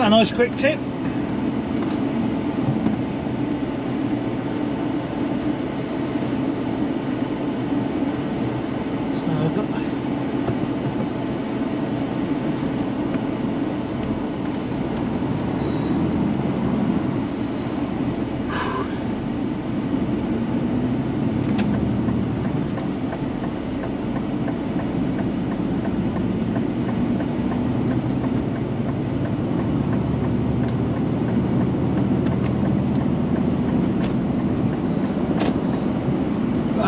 a nice quick tip. So I've got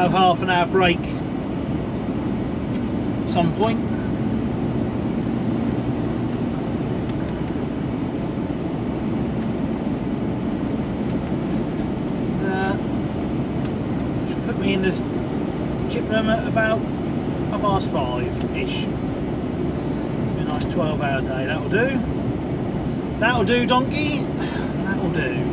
have half an hour break at some point. Should put me in the chip room at about 5:30ish. Be a nice 12-hour day. That'll do. That'll do, donkey. That'll do.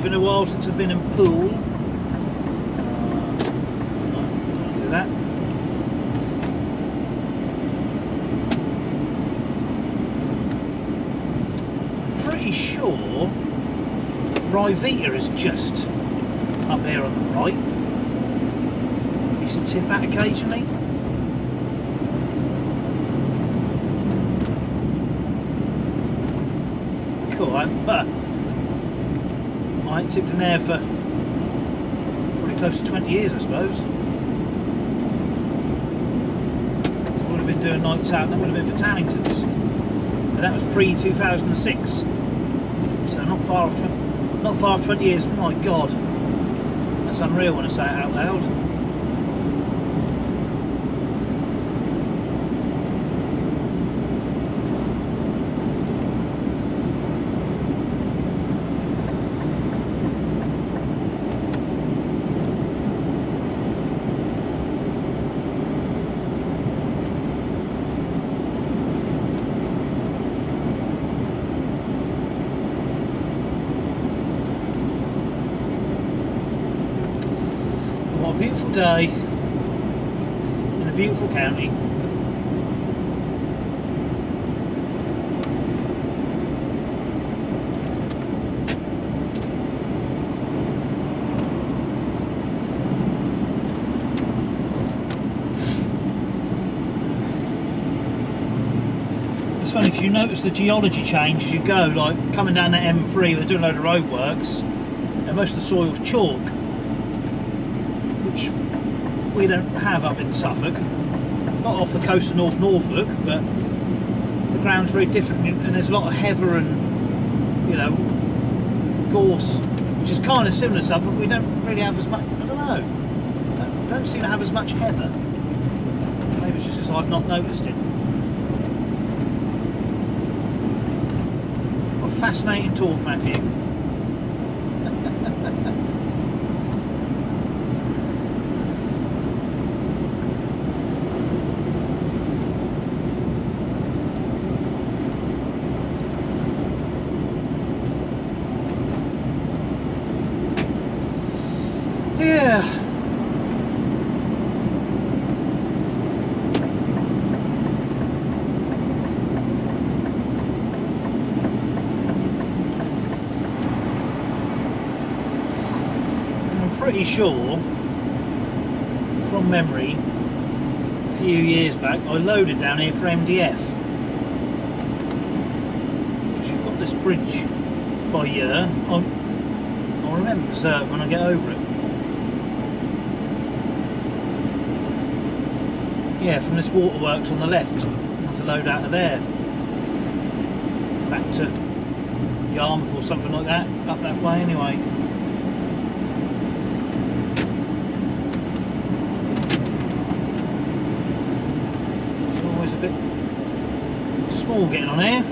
Been a while since I've been in pool. No, don't do that. I'm pretty sure Ryvita is just up here on the right. Used to tip out occasionally. Cool. I ain't tipped in there for probably close to 20 years, I suppose. I would have been doing nights out, and that would have been for Tanningtons. But that was pre-2006, so not far off 20 years. My God, that's unreal when I say it out loud. What a beautiful day in a beautiful county. It's funny because you notice the geology change as you go, like coming down that M3, they're doing a load of roadworks and most of the soil's chalk, which we don't have up in Suffolk, not off the coast of North Norfolk, but the ground's very different, and there's a lot of heather and, you know, gorse, which is kind of similar to Suffolk. We don't really have as much, I don't know, don't seem to have as much heather. Maybe it's just because I've not noticed it. What a fascinating talk, Matthew. Yeah. I'm pretty sure, from memory, a few years back, I loaded down here for MDF. Because you've got this bridge by here. I'll remember for certain when I get over it. Yeah, from this waterworks on the left. I want to load out of there. Back to Yarmouth or something like that. Up that way anyway. It's always a bit small getting on here.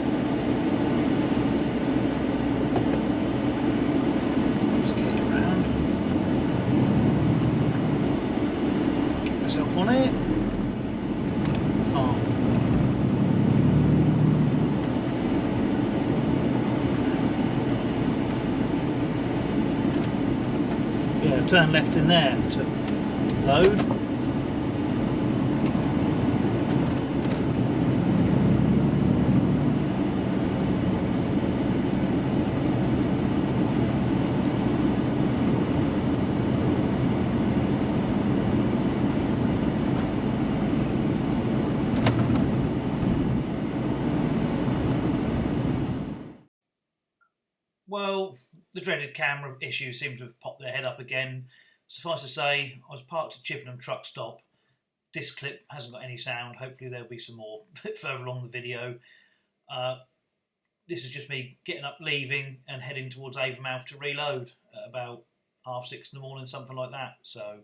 Let's get it round. turn left in there to load. Well, the dreaded camera issues seem to have popped their head up again. Suffice to say, I was parked at Chippenham truck stop. This clip hasn't got any sound. Hopefully there'll be some more a bit further along the video. This is just me getting up, leaving, and heading towards Avonmouth to reload at about 6:30 in the morning, something like that. So,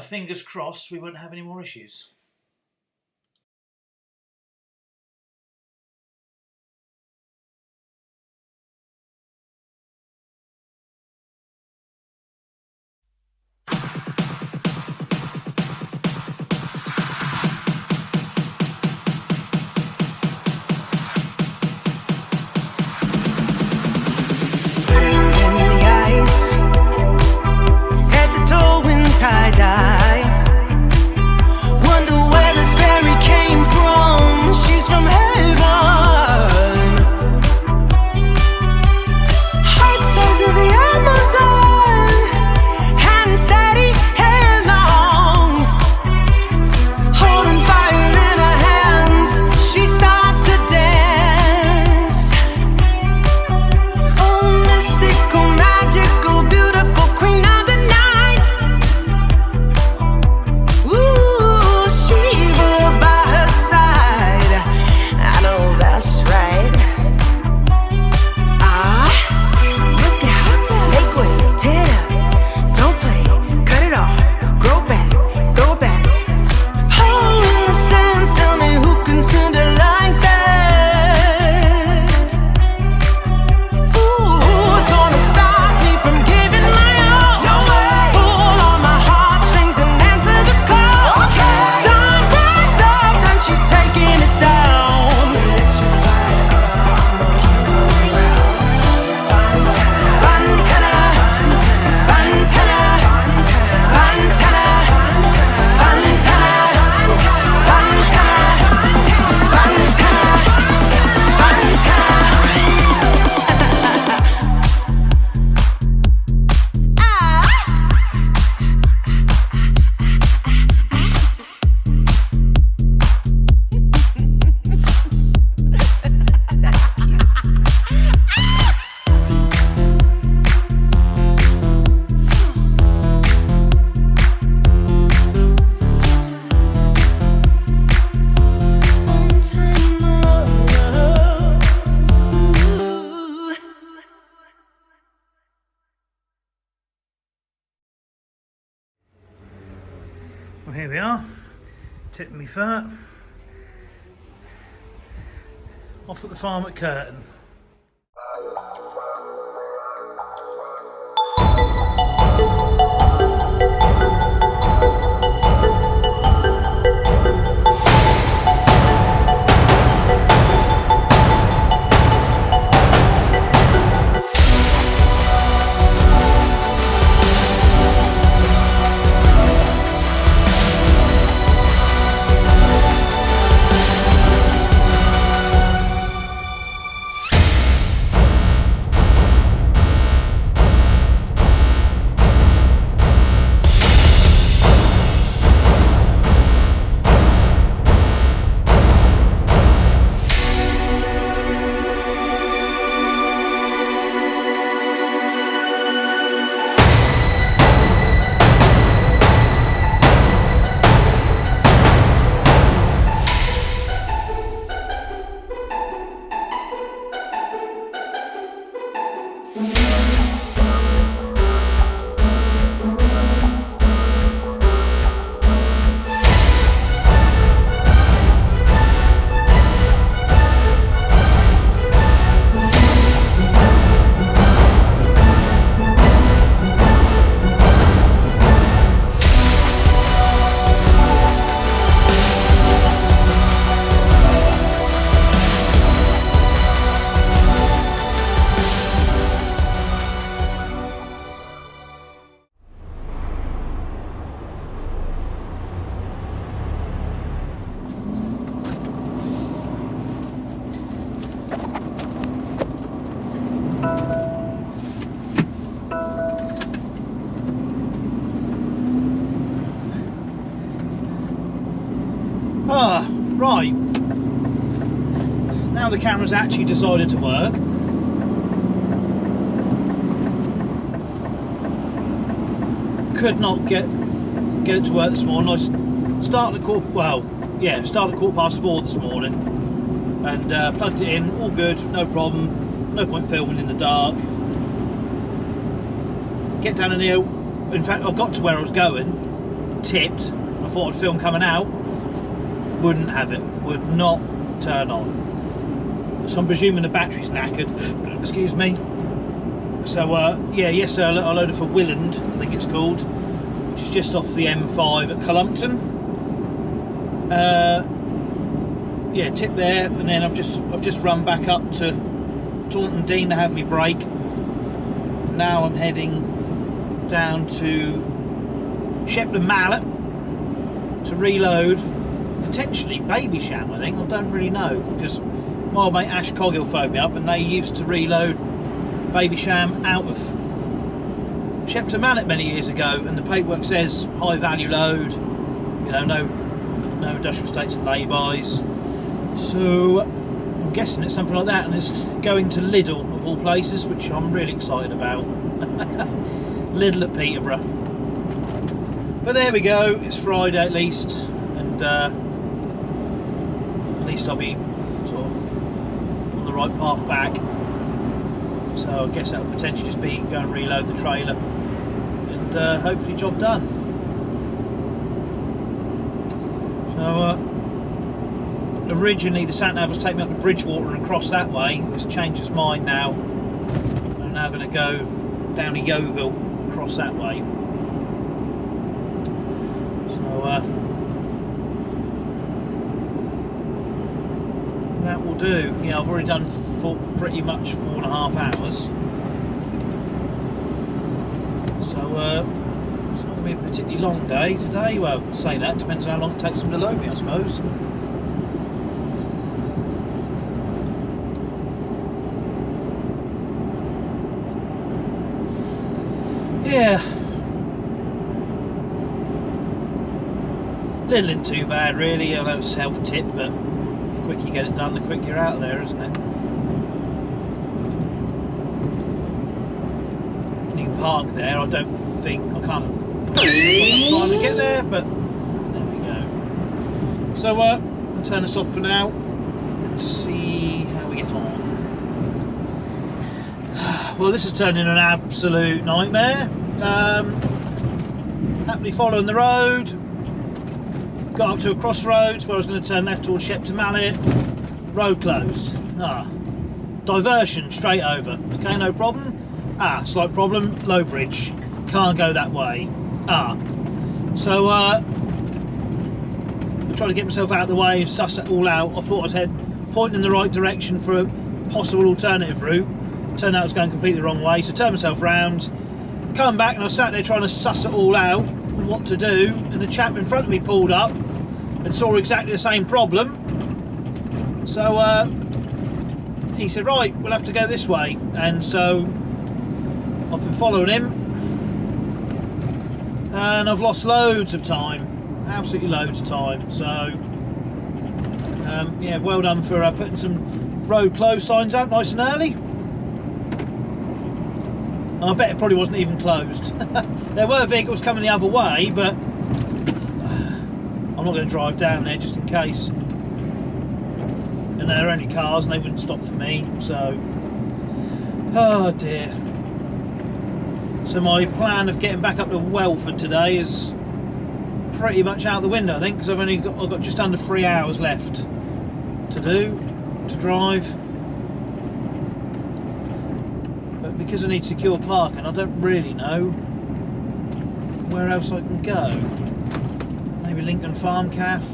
fingers crossed we won't have any more issues. Well, here we are, tipping me fur, off at the farm at Curtin. Right, now the camera's actually decided to work. Could not get it to work this morning. I started at 4:15 this morning, and plugged it in, all good, no problem, no point filming in the dark. Get down in here, in fact I got to where I was going, tipped, I thought I'd film coming out, wouldn't have it, would not turn on. So I'm presuming the battery's knackered, excuse me. So yeah, yesterday I loaded for Willand, I think it's called, which is just off the M5 at Cullumpton. Yeah, tip there, and then I've just run back up to Taunton Dean to have me break. Now I'm heading down to Shepton Mallet to reload, potentially Babysham, I think. I don't really know, because my old mate Ash Coggill phoned me up and they used to reload Babysham out of Shepton Mallet many years ago, and the paperwork says high value load, you know, no industrial estates and lay-bys. So I'm guessing it's something like that, and it's going to Lidl of all places, which I'm really excited about. Lidl at Peterborough. But there we go, it's Friday at least, and at least I'll be sort of on the right path back. So I guess that would potentially just be go and reload the trailer, and hopefully job done. So originally the sat-nav was taking me up to Bridgewater and across that way. It's changed its mind now. I'm now going to go down to Yeovil, across that way. So that will do. Yeah, I've already done for pretty much 4.5 hours. So it's not going to be a particularly long day today. Well, say that, depends how long it takes them to load me, I suppose. Yeah, little isn't too bad really. I know it's self-tip, but the quicker you get it done, the quicker you're out of there, isn't it? You can park there. I don't think I can't find to get there, but there we go. So I'll turn this off for now and see how we get on. Well, this has turned into an absolute nightmare. Happily following the road, got up to a crossroads where I was going to turn left towards Shepton Mallet. Road closed. Diversion straight over. Okay, no problem. Slight problem. Low bridge. Can't go that way. So I tried to get myself out of the way, suss it all out. I thought I was pointing in the right direction for a possible alternative route. Turned out I was going completely the wrong way, so turned myself round, come back, and I was sat there trying to suss it all out and what to do, and the chap in front of me pulled up and saw exactly the same problem. So he said, right, we'll have to go this way, and so I've been following him, and I've lost loads of time, absolutely loads of time. So yeah, well done for putting some road closed signs out nice and early. I bet it probably wasn't even closed. There were vehicles coming the other way, but I'm not going to drive down there just in case. And they're only cars and they wouldn't stop for me, so... Oh dear. So my plan of getting back up to Welford today is pretty much out the window, I think, because I've got just under 3 hours left to drive. Because I need secure parking, I don't really know where else I can go. Maybe Lincoln Farm Cafe.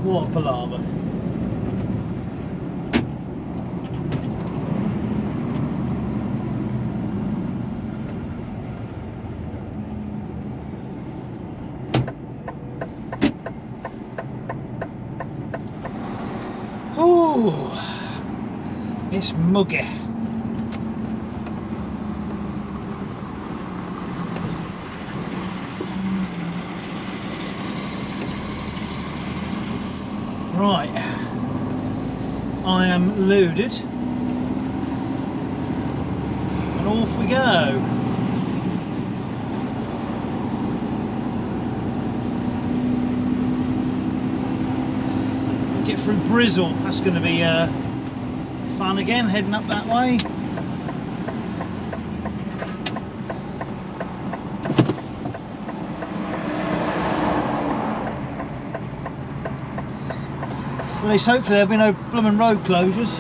What a palaver. Ooh, it's muggy. Right, I am loaded and off we go. Get through Brizzle, that's going to be fun again, heading up that way. At least hopefully there'll be no blooming road closures.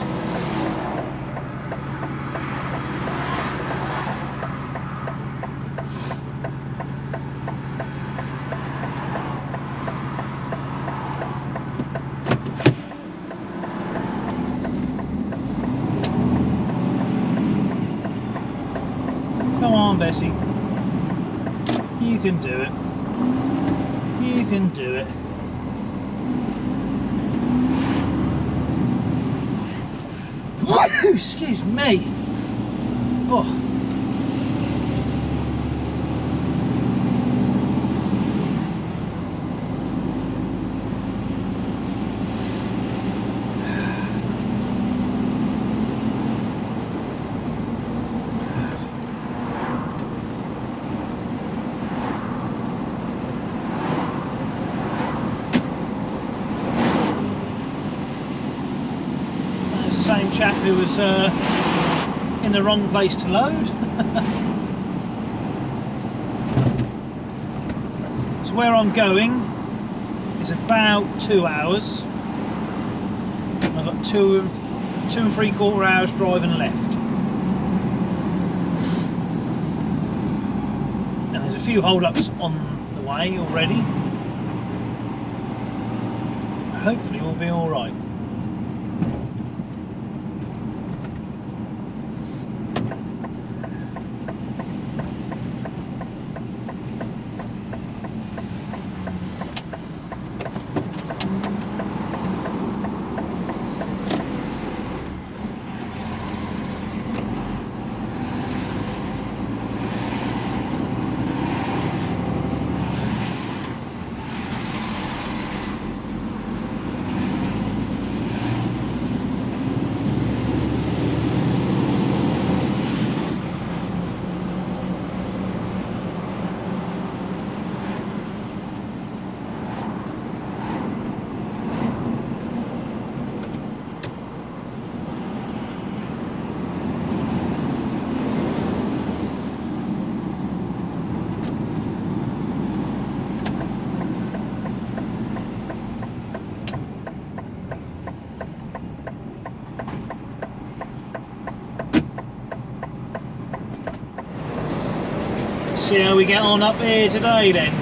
Come on, Bessie. You can do it. You can do it. Excuse me. Oh. Same chap who was in the wrong place to load. So where I'm going is about 2 hours. I've got two and 3/4 hours driving left. And there's a few hold-ups on the way already. Hopefully we'll be alright. See how we get on up here today then.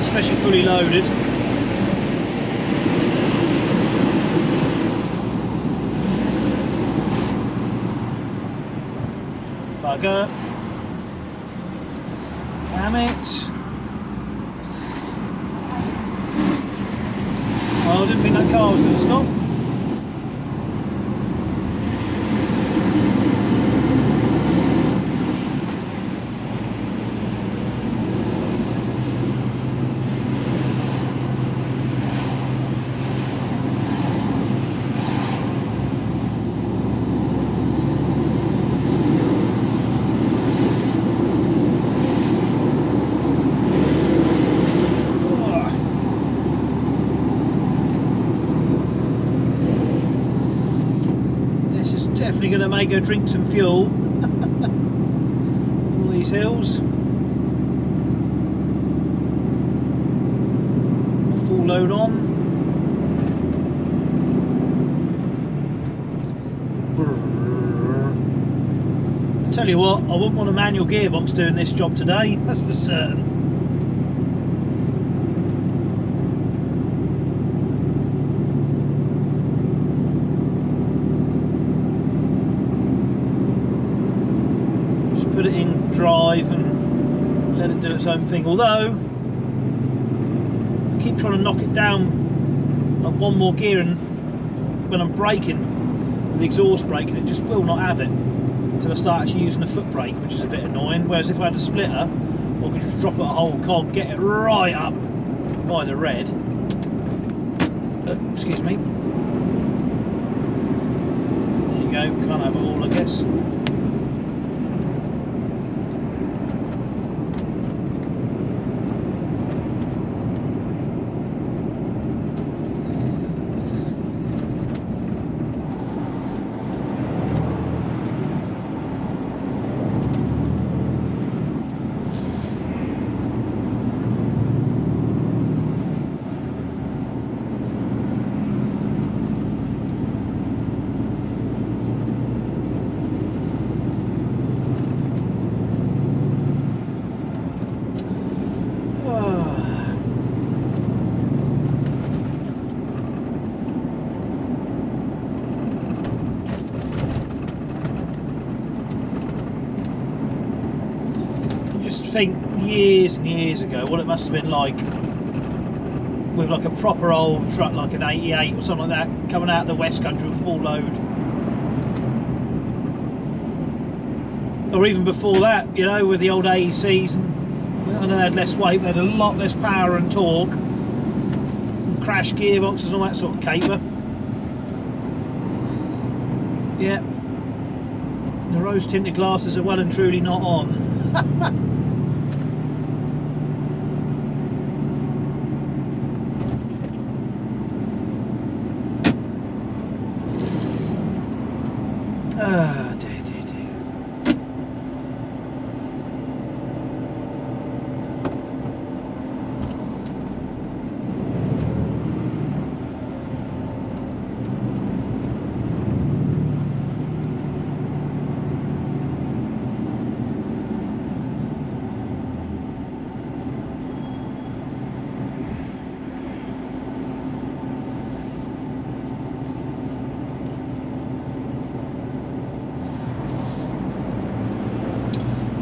Especially fully loaded. Bugger. Damn it. Oh, I didn't think that car was going to stop. Definitely going to make her drink some fuel. All these hills. Full load on. I tell you what, I wouldn't want a manual gearbox doing this job today, that's for certain. Put it in drive and let it do its own thing, although keep trying to knock it down like one more gear, and when I'm braking, with the exhaust braking, it just will not have it until I start actually using the foot brake, which is a bit annoying. Whereas if I had a splitter, I could just drop it a whole cog, get it right up by the red. Excuse me. There you go, can't have it all, I guess. Think years and years ago what it must have been like with like a proper old truck, like an 88 or something like that, coming out of the West Country with full load, or even before that, you know, with the old AECs. And I know they had less weight, they had a lot less power and torque, and crash gearboxes and all that sort of caper. Yeah, the rose tinted glasses are well and truly not on. Ah, dear.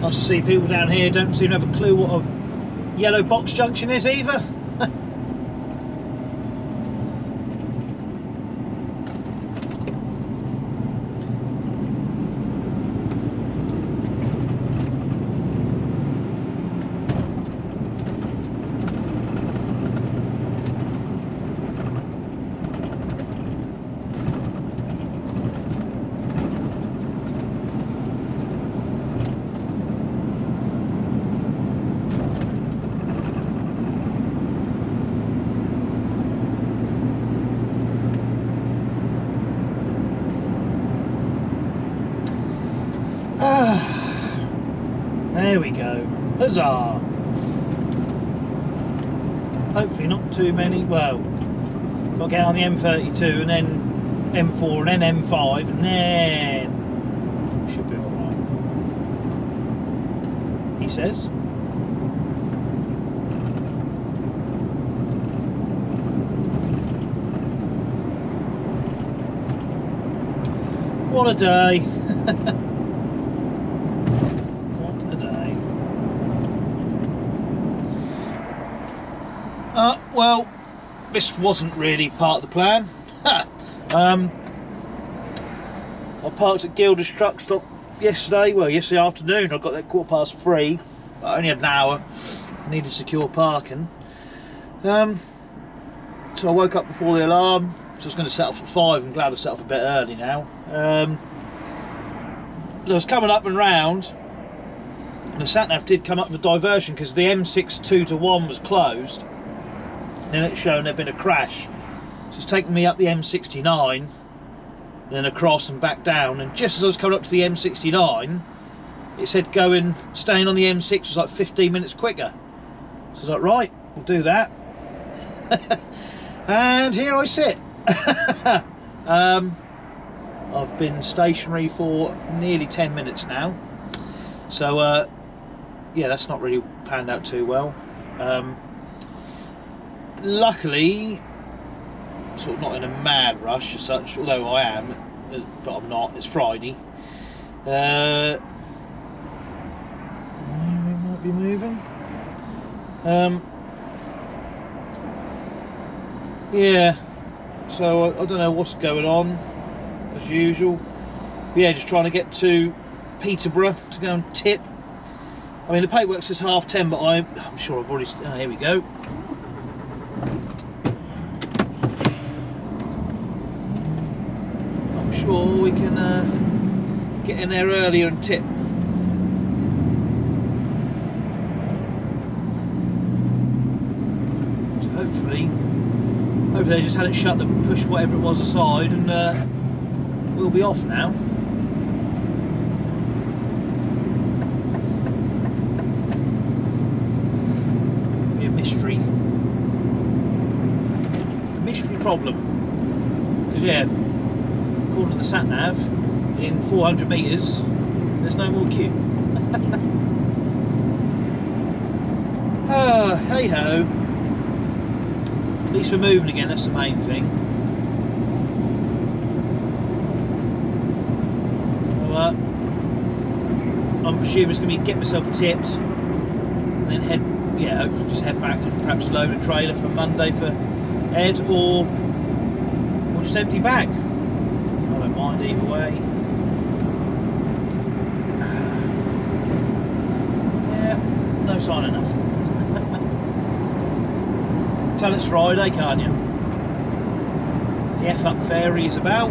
Nice to see people down here don't seem to have a clue what a yellow box junction is either. There we go. Huzzah! Hopefully not too many. Well, got to get on the M32 and then M4 and then M5 and then should be alright, he says. What a day! Well, this wasn't really part of the plan. I parked at Gilda's truck stop yesterday afternoon. I got there 3:15, but I only had an hour. I needed secure parking. So I woke up before the alarm. So I was going to set off at 5. I'm glad I set off a bit early now. I was coming up and round, and the sat-nav did come up with a diversion because the M6 2-to-1 was closed. Then it's shown there'd been a crash, so it's taken me up the M69, then across and back down. And just as I was coming up to the M69, it said staying on the M6 was like 15 minutes quicker. So I was like, right, we'll do that. And here I sit. I've been stationary for nearly 10 minutes now, so yeah, that's not really panned out too well. Luckily, sort of not in a mad rush as such, although I am, but I'm not. It's Friday. We might be moving. Yeah, so I don't know what's going on, as usual. But yeah, just trying to get to Peterborough to go and tip. I mean, the paperwork says 10:30, but I'm sure I've already... Oh, here we go. I'm sure we can get in there earlier and tip. So hopefully they just had it shut and push whatever it was aside, and we'll be off now. Be a mystery. A mystery problem. Because yeah, according to the sat nav, in 400 metres, there's no more queue. Ah, hey ho. At least we're moving again, that's the main thing. Well, I'm presuming it's going to be get myself tipped and then head, yeah, hopefully just head back and perhaps load a trailer for Monday for Ed, or just empty bag. I don't mind either way. Yeah, no sign of nothing. Tell it's Friday, can't you? The F up fairy is about.